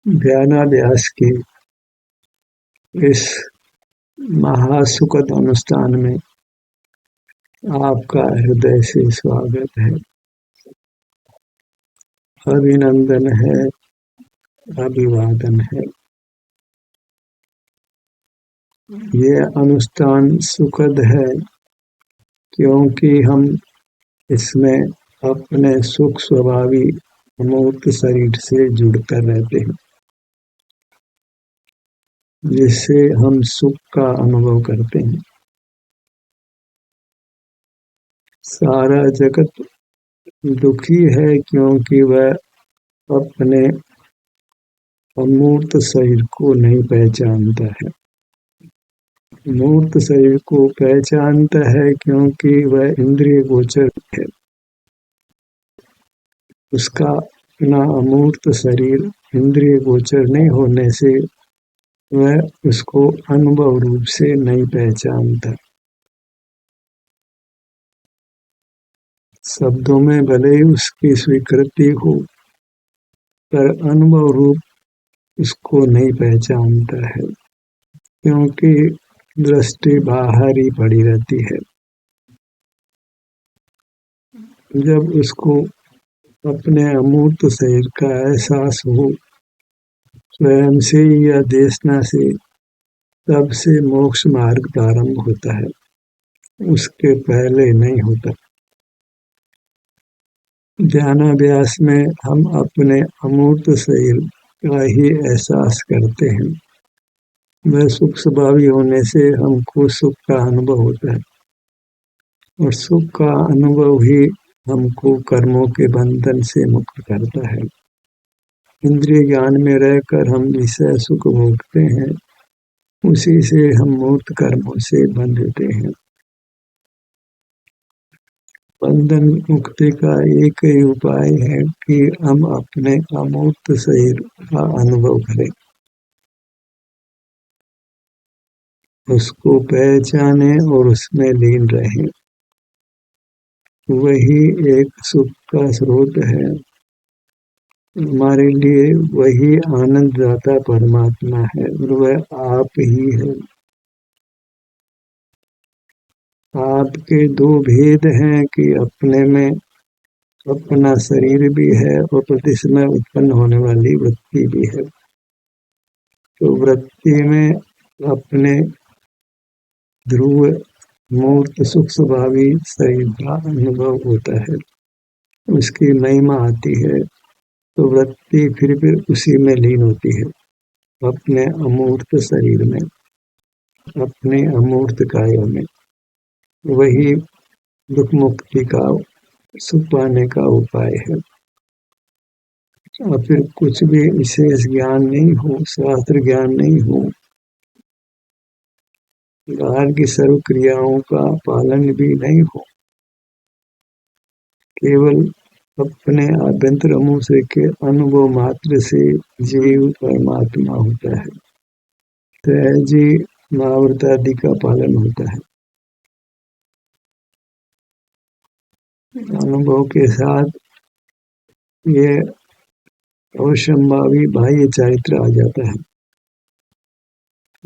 ध्यानाभ्यास की इस महासुखद अनुष्ठान में आपका हृदय से स्वागत है, अभिनंदन है, अभिवादन है। ये अनुष्ठान सुखद है क्योंकि हम इसमें अपने सुख स्वभावी अमूर्त शरीर से जुड़कर रहते हैं, जिससे हम सुख का अनुभव करते हैं। सारा जगत दुखी है क्योंकि वह अपने अमूर्त शरीर को नहीं पहचानता है। मूर्त शरीर को पहचानता है क्योंकि वह इंद्रिय गोचर है। उसका अपना अमूर्त शरीर इंद्रिय गोचर नहीं होने से वह उसको अनुभव रूप से नहीं पहचानता। शब्दों में भले ही उसकी स्वीकृति हो, पर अनुभव रूप उसको नहीं पहचानता है, क्योंकि दृष्टि बाहर ही पड़ी रहती है। जब उसको अपने अमूर्त शरीर का एहसास हो, स्वयं से या देशना से, तब से मोक्ष मार्ग प्रारंभ होता है, उसके पहले नहीं होता। ध्यानाभ्यास में हम अपने अमूर्त शरीर का ही एहसास करते हैं। वह सुख स्वभावी होने से हमको सुख का अनुभव होता है, और सुख का अनुभव ही हमको कर्मों के बंधन से मुक्त करता है। इंद्रिय ज्ञान में रहकर हम विषय सुख भोगते हैं, उसी से हम मूर्त कर्मों से बंधते हैं। बंधन मुक्ति का एक ही उपाय है कि हम अपने अमूर्त शरीर का अनुभव करें, उसको पहचाने और उसमें लीन रहें। वही एक सुख का स्रोत है। हमारे लिए वही आनंददाता परमात्मा है, और वह आप ही है। आपके दो भेद हैं कि अपने में अपना शरीर भी है और प्रतिसमय उत्पन्न होने वाली वृत्ति भी है। तो वृत्ति में अपने ध्रुव मूर्त सुख स्वभावी शरीर का अनुभव होता है, उसकी महिमा आती है, तो वृत्ति फिर उसी में लीन होती है, अपने अमूर्त शरीर में, अपने अमूर्त काया में। वही दुख मुक्ति का, सुख पाने का उपाय है। और फिर कुछ भी विशेष ज्ञान नहीं हो, शास्त्र ज्ञान नहीं हो, बाहर की सर्व क्रियाओं का पालन भी नहीं हो, केवल अपने आभ्यंतर अमूर्त के अनुभव मात्र से जीव परमात्मा होता है। सहजी महाव्रत आदि का पालन होता है। अनुभव के साथ ये अवश्यंभावी बाह्य चारित्र आ जाता है।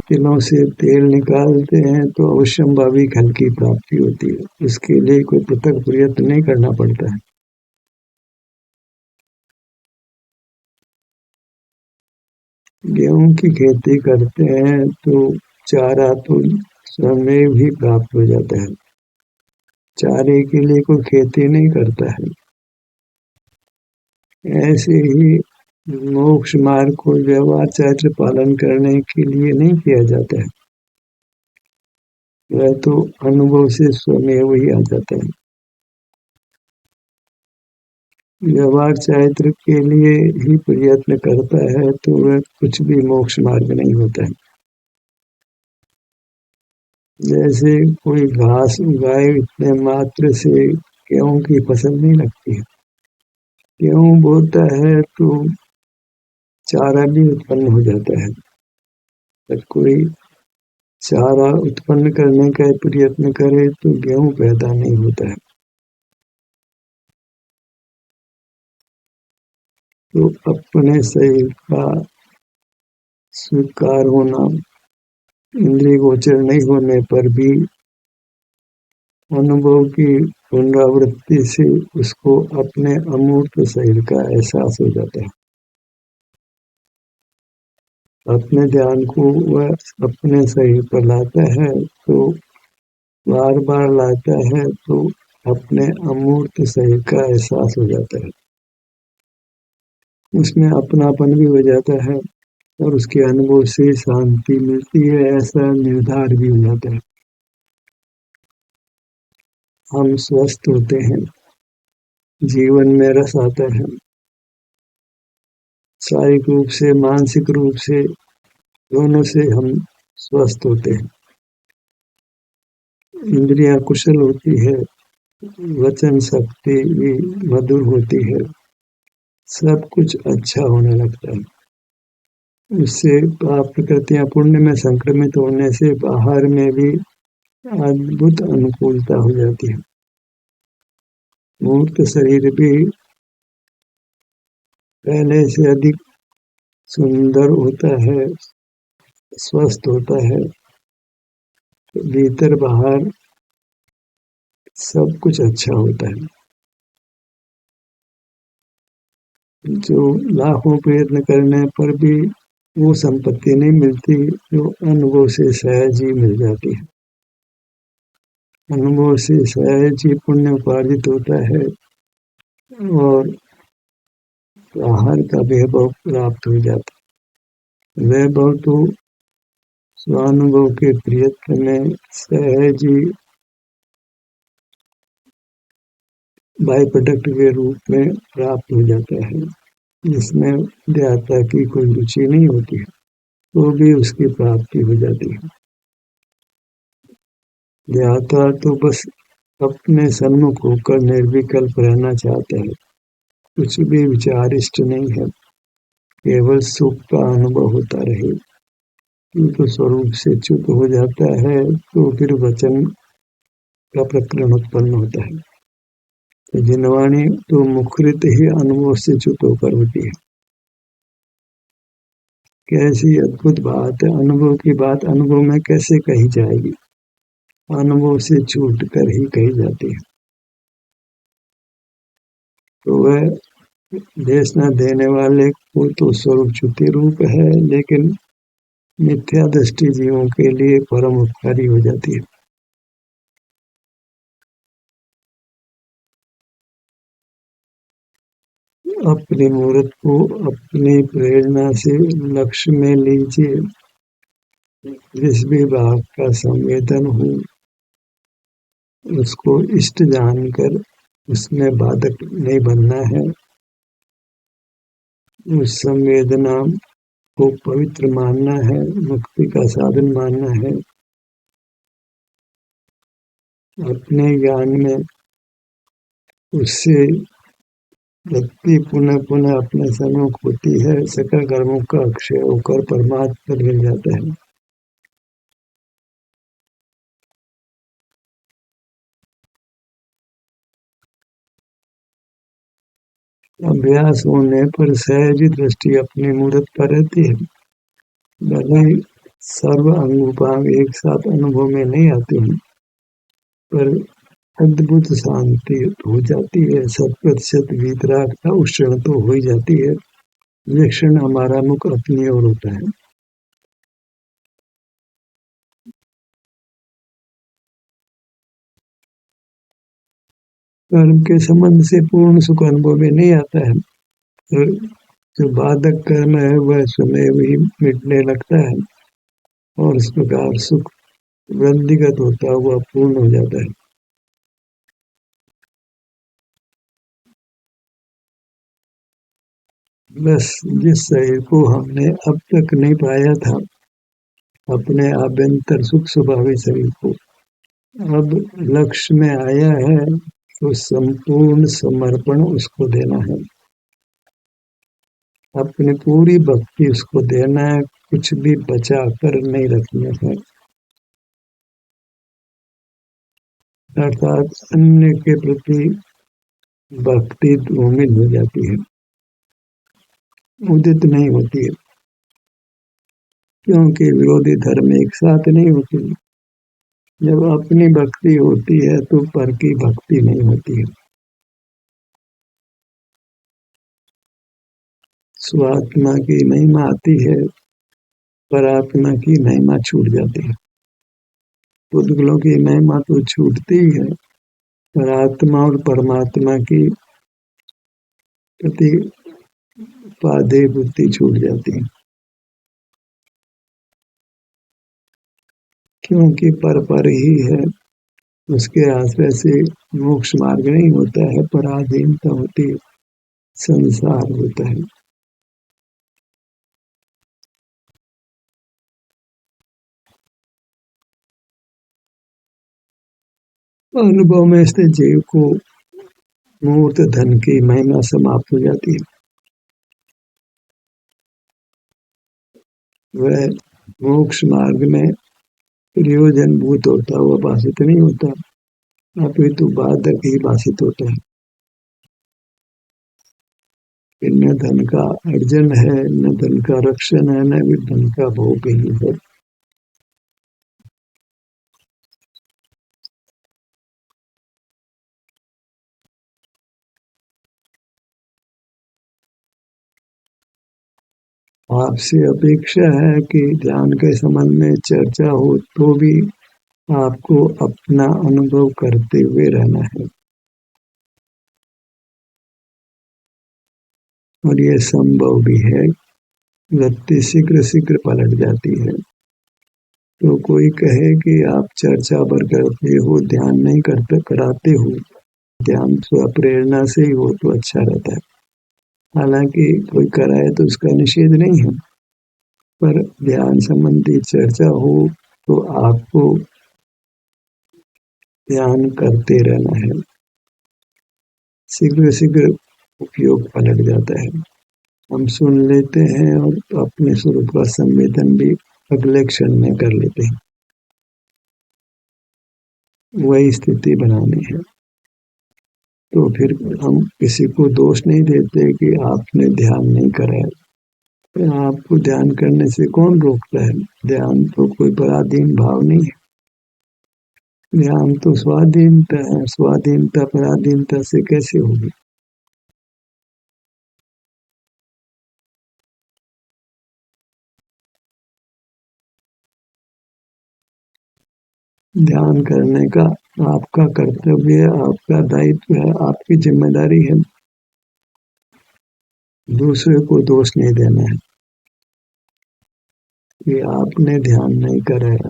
तिलों से तेल निकालते हैं तो अवश्यंभावी फल की प्राप्ति होती है, इसके लिए कोई पृथक प्रयत्न नहीं करना पड़ता है। गेहूं की खेती करते हैं तो चारा तो स्वयं ही प्राप्त हो जाता है, चारे के लिए कोई खेती नहीं करता है। ऐसे ही मोक्ष मार्ग को व्यवहार चारित्र पालन करने के लिए नहीं किया जाता है, वह तो अनुभव से स्वयं ही आ जाता है। व्यवहार चारित्र के लिए ही प्रयत्न करता है तो वह कुछ भी मोक्ष मार्ग नहीं होता है। जैसे कोई घास उगाए इतने मात्र से गेहूं की फसल नहीं लगती है। गेहूं बोता है तो चारा भी उत्पन्न हो जाता है, पर कोई चारा उत्पन्न करने का प्रयत्न करे तो गेहूं पैदा नहीं होता है। तो अपने शरीर का स्वीकार होना, इंद्रिय गोचर नहीं होने पर भी अनुभव की पुनरावृत्ति से उसको अपने अमूर्त शरीर का एहसास हो जाता है। अपने ध्यान को वह अपने शरीर पर लाता है तो बार बार लाता है तो अपने अमूर्त शरीर का एहसास हो जाता है, उसमें अपनापन भी हो जाता है और उसके अनुभव से शांति मिलती है, ऐसा निर्धार भी हो जाता है। हम स्वस्थ होते हैं, जीवन में रस आता है, शारीरिक रूप से मानसिक रूप से दोनों से हम स्वस्थ होते हैं। इंद्रियां कुशल होती है, वचन शक्ति भी मधुर होती है, सब कुछ अच्छा होने लगता है। उससे पाप प्रकृतियां पुण्य में संक्रमित होने से बाहर में भी अद्भुत अनुकूलता हो जाती है। मूर्त शरीर भी पहले से अधिक सुंदर होता है, स्वस्थ होता है, भीतर बाहर सब कुछ अच्छा होता है। जो लाखों प्रयत्न करने पर भी वो संपत्ति नहीं मिलती जो अनुभव से सहज ही मिल जाती है। अनुभव से सहज ही पुण्य उपार्जित होता है और बाहर का वैभव प्राप्त हो जाता है। वैभव तो स्वानुभव के प्रयत्न में सहज ही बाई प्रोडक्ट के रूप में प्राप्त हो जाता है, जिसमें ध्याता की कोई रुचि नहीं होती है तो भी उसकी प्राप्ति हो जाती है। ध्याता तो बस अपने सन्मुख होकर निर्विकल्प रहना चाहता है, कुछ भी विचारिष्ट नहीं है, केवल सुख का अनुभव होता रहे। तो स्वरूप से च्युत हो जाता है तो फिर वचन का प्रकरण उत्पन्न होता है। तो जिनवाणी तो मुखरित ही अनुभव से च्युत होकर होती है। कैसी अद्भुत बात है, अनुभव की बात अनुभव में कैसे कही जाएगी, अनुभव से छूट कर ही कही जाती है। तो वह देश न देने वाले को तो स्वरूप च्युति रूप है, लेकिन मिथ्या दृष्टि जीवों के लिए परम उपकारी हो जाती है। अपनी मूर्त को अपनी प्रेरणा से लक्ष्य में लीजिए, जिस भी भाव का संवेदन हो उसको इष्ट जानकर उसमें बाधक नहीं बनना है, उस संवेदना को पवित्र मानना है, मुक्ति का साधन मानना है। अपने ज्ञान में उससे व्यक्ति पुनः पुनः अपने सन्मुख होती है, सकल कर्मों का अक्षय होकर परमात्मा मिल जाता है। अभ्यास होने पर सहज दृष्टि अपनी मूर्त पर रहती है, भले सर्व अंग उपांग एक साथ अनुभव में नहीं आते हैं, पर अद्भुत शांति हो जाती है, 100% वीतरागता उस क्षण तो हो ही जाती है, जिस क्षण हमारा मुख अपनी ओर होता है। कर्म के संबंध से पूर्ण सुख अनुभव में नहीं आता है, और जो बाधक कर्म है वह स्वयं ही मिटने लगता है और इस प्रकार सुख वृद्धिगत होता हुआ पूर्ण हो जाता है। बस जिस शरीर को हमने अब तक नहीं पाया था, अपने आभ्यंतर सुख स्वभावी शरीर को अब लक्ष्य में आया है, तो संपूर्ण समर्पण उसको देना है, अपनी पूरी भक्ति उसको देना है, कुछ भी बचा कर नहीं रखना है। अर्थात अन्य के प्रति भक्ति धूमिल हो जाती है, उदित नहीं होती है। क्योंकि विरोधी धर्म एक साथ नहीं होते। जब अपनी भक्ति होती है तो पर की भक्ति नहीं होती है। स्वात्मा की महिमा आती है, पर आत्मा की महिमा छूट जाती है। पुद्गलों की महिमा तो छूटती है, पर आत्मा और परमात्मा की प्रतिपादे बुद्धि छूट जाती है। क्योंकि पर ही है, उसके आश्रय से मोक्ष मार्ग नहीं होता है, पराधीनता होती है, संसार होता है। अनुभव में स्थित जीव को मूर्त धन की महिमा समाप्त हो जाती है। वह मोक्ष मार्ग में प्रयोजन भूत होता, वह भाषित नहीं होता, अपितु बाधक ही भाषित होता है। न धन का अर्जन है, न धन का रक्षण है, न भी धन का भोग ही है। आपसे अपेक्षा है कि ध्यान के संबंध में चर्चा हो तो भी आपको अपना अनुभव करते हुए रहना है, और यह संभव भी है। वृत्ति शीघ्र शीघ्र पलट जाती है। तो कोई कहे कि आप चर्चा भर करते हो, ध्यान नहीं करते कराते हो, ध्यान स्वप्रेरणा से ही हो तो अच्छा रहता है। हालांकि कोई कराए तो उसका निषेध नहीं है, पर ध्यान संबंधी चर्चा हो तो आपको ध्यान करते रहना है। शीघ्र शीघ्र उपयोग पलट जाता है। हम सुन लेते हैं और अपने स्वरूप का संवेदन भी अगले क्षण में कर लेते हैं। वही स्थिति बनानी है। तो फिर हम किसी को दोष नहीं देते कि आपने ध्यान नहीं कराया। आपको ध्यान करने से कौन रोकता है? ध्यान तो कोई पराधीन भाव नहीं है। ध्यान तो स्वाधीनता है। स्वाधीनता पराधीनता से कैसे होगी? ध्यान करने का आपका कर्तव्य है, आपका दायित्व है, आपकी जिम्मेदारी है। दूसरे को दोष नहीं देना है कि आपने ध्यान नहीं कराया।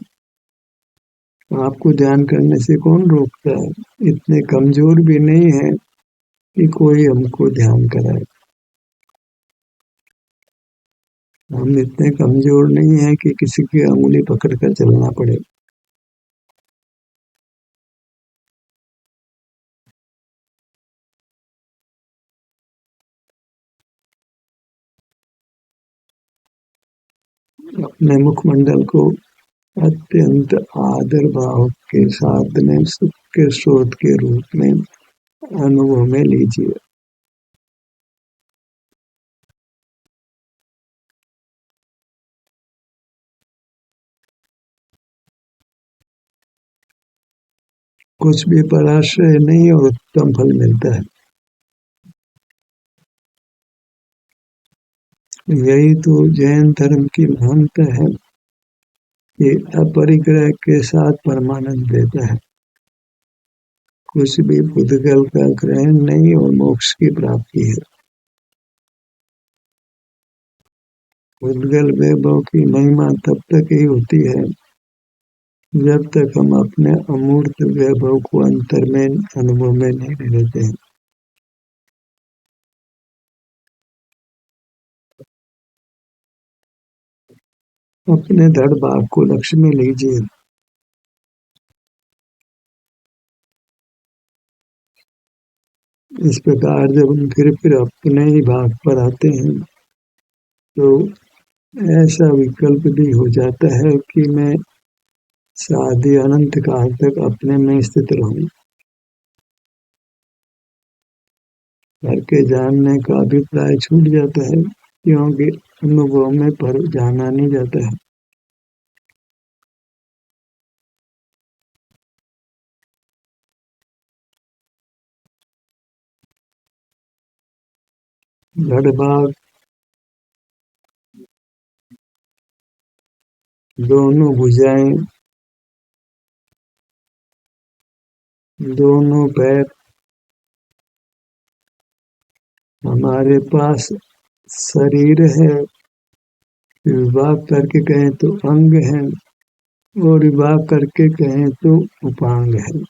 आपको ध्यान करने से कौन रोकता है? इतने कमजोर भी नहीं है कि कोई हमको ध्यान कराए। हम इतने कमजोर नहीं है कि किसी की अंगुली पकड़ कर चलना पड़े। अपने मुखमंडल को अत्यंत आदर भाव के साथ में सुख के स्रोत के रूप में अनुभव में लीजिए। कुछ भी पराश्रय नहीं और उत्तम फल मिलता है। यही तो जैन धर्म की महानता है कि अपरिग्रह के साथ परमानंद देता है। कुछ भी पुद्गल का ग्रहण नहीं और मोक्ष की प्राप्ति है। पुद्गल वैभव की महिमा तब तक ही होती है जब तक हम अपने अमूर्त वैभव को अंतर में अनुभव में नहीं लेते हैं। अपने धड़ भाग को लक्ष्य में लीजिए। इस प्रकार जब हम फिर अपने ही भाग पर आते हैं तो ऐसा विकल्प भी हो जाता है कि मैं शादी अनंत काल तक अपने में स्थित रहूं। घर के जानने का अभिप्राय छूट जाता है, क्योंकि अनुभव में पर जाना नहीं जाता है। गढ़बाग दोनों भुजाएं, दोनों पैर, हमारे पास शरीर है, विभाग करके कहें तो अंग है, और विभाग करके कहें तो उपांग है।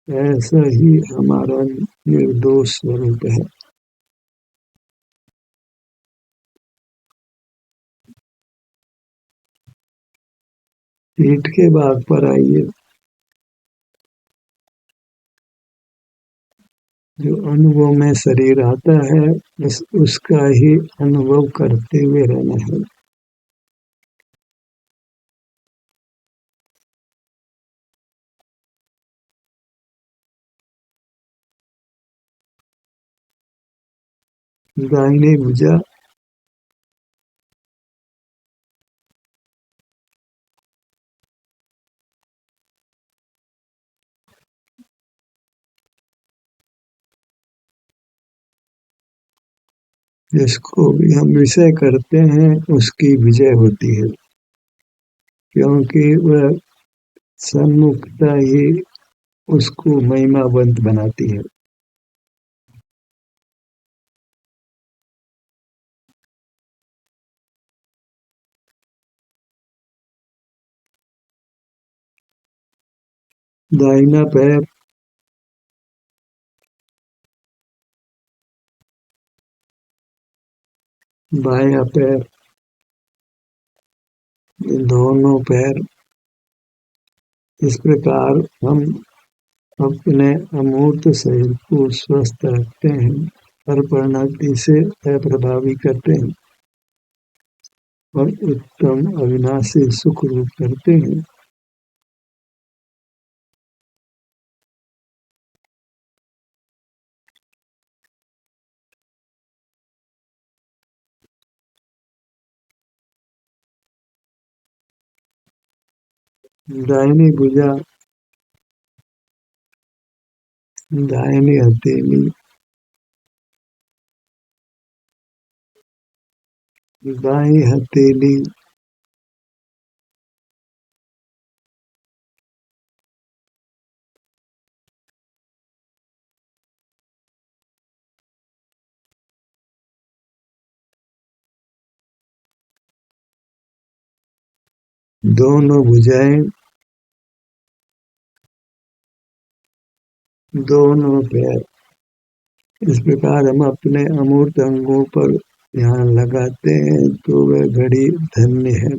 ऐसा ही हमारा निर्दोष स्वरूप है। पीठ के भाग पर आइए। जो अनुभव में शरीर आता है उसका ही अनुभव करते हुए रहना है। दाहिनी भुजा, जिसको भी हम विषय करते हैं उसकी विजय होती है, क्योंकि वह सन्मुखता ही उसको महिमावंत बनाती है। दाहिना पैर, बायां पैर, दोनों पैर। इस प्रकार हम अपने अमूर्त शरीर को स्वस्थ रखते हैं, हर परिणति से अप्रभावी करते हैं और उत्तम अविनाशी सुख रूप करते हैं। दाहिनी भुजा, दाहिनी हथेली, बाई हथेली, दोनों भुजाएं, दोनों पैर। इस प्रकार हम अपने अमूर्त अंगों पर ध्यान लगाते हैं तो वह घड़ी धन्य है।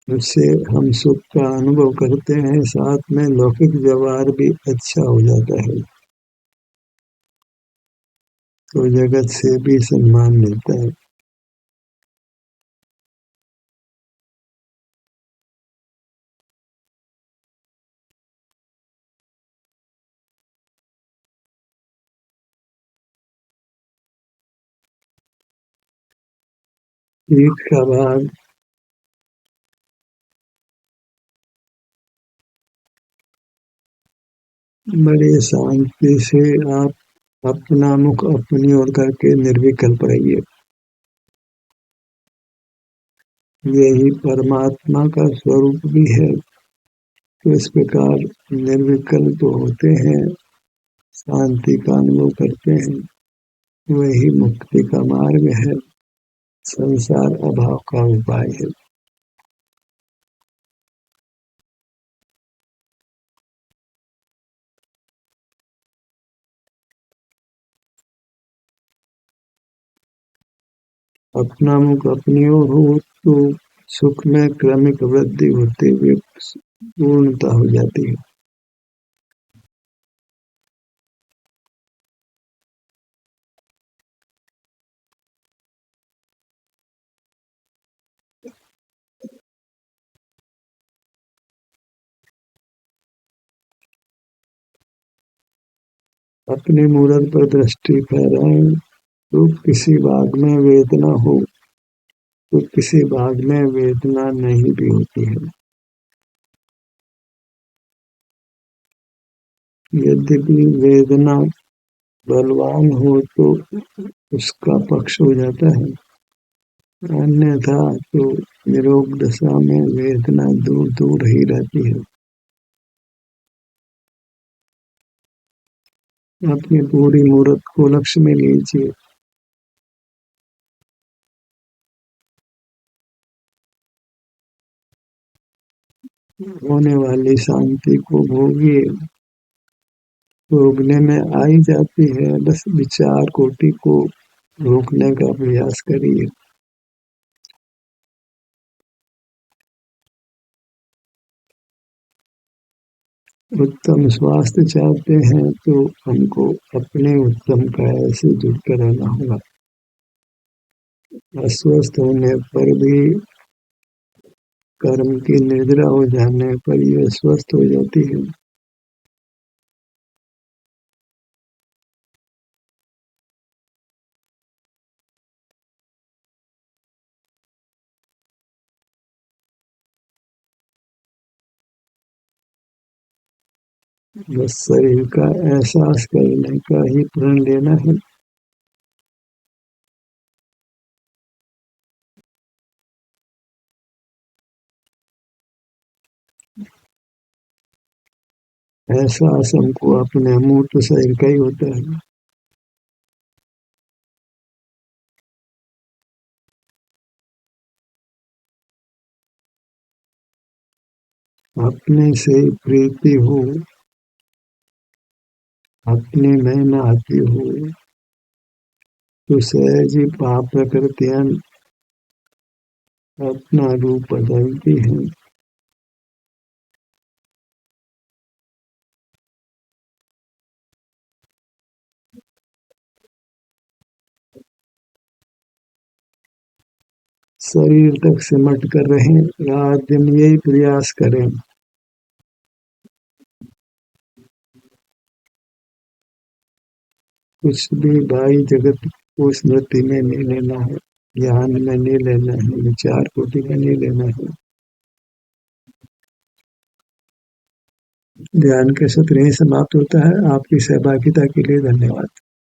उससे हम सुख का अनुभव करते हैं, साथ में लौकिक व्यवहार भी अच्छा हो जाता है, तो जगत से भी सम्मान मिलता है। पीठ का भाग, बड़े शांति से आप अपना मुख अपनी ओर करके निर्विकल्प रहिए। यही परमात्मा का स्वरूप भी है। तो इस प्रकार निर्विकल्प होते हैं, शांति का अनुभव करते हैं, वही मुक्ति का मार्ग है, संसार अभाव का उपाय है। अपना मुख अपनी ओर हो तो सुख में क्रमिक वृद्धि होते हुए पूर्णता हो जाती है। अपने मूरत पर दृष्टि फहराएं तो किसी भाग में वेदना हो तो किसी भाग में वेदना नहीं भी होती है। यद्यपि वेदना बलवान हो तो उसका पक्ष हो जाता है, अन्यथा तो निरोग दशा में वेदना दूर दूर ही रहती है। अपनी पूरी मूर्त को लक्ष्य में लीजिए, होने वाली शांति को भोगिए। भोगने में आई जाती है, बस विचार कोटि को रोकने का प्रयास करिए। उत्तम स्वास्थ्य चाहते हैं तो हमको अपने उत्तम काया से जुड़कर रहना होगा। अस्वस्थ होने पर भी कर्म की निद्रा हो जाने पर यह स्वस्थ हो जाती है। बस शरीर का एहसास करने का ही प्रण लेना है। एहसास हमको अपने मूर्त शरीर का ही होता है। अपने से प्रीति हो, अपने में न आती हो तो सहज ही पाप प्रकृतियां अपना रूप बदलती हैं। शरीर तक सिमट कर रहें, रात दिन यही प्रयास करें। कुछ भी बाई जगत को स्मृति में नहीं लेना है, ध्यान में नहीं लेना है, विचार कोटि में नहीं लेना है। ध्यान के सत्र यही समाप्त होता है। आपकी सहभागिता के लिए धन्यवाद।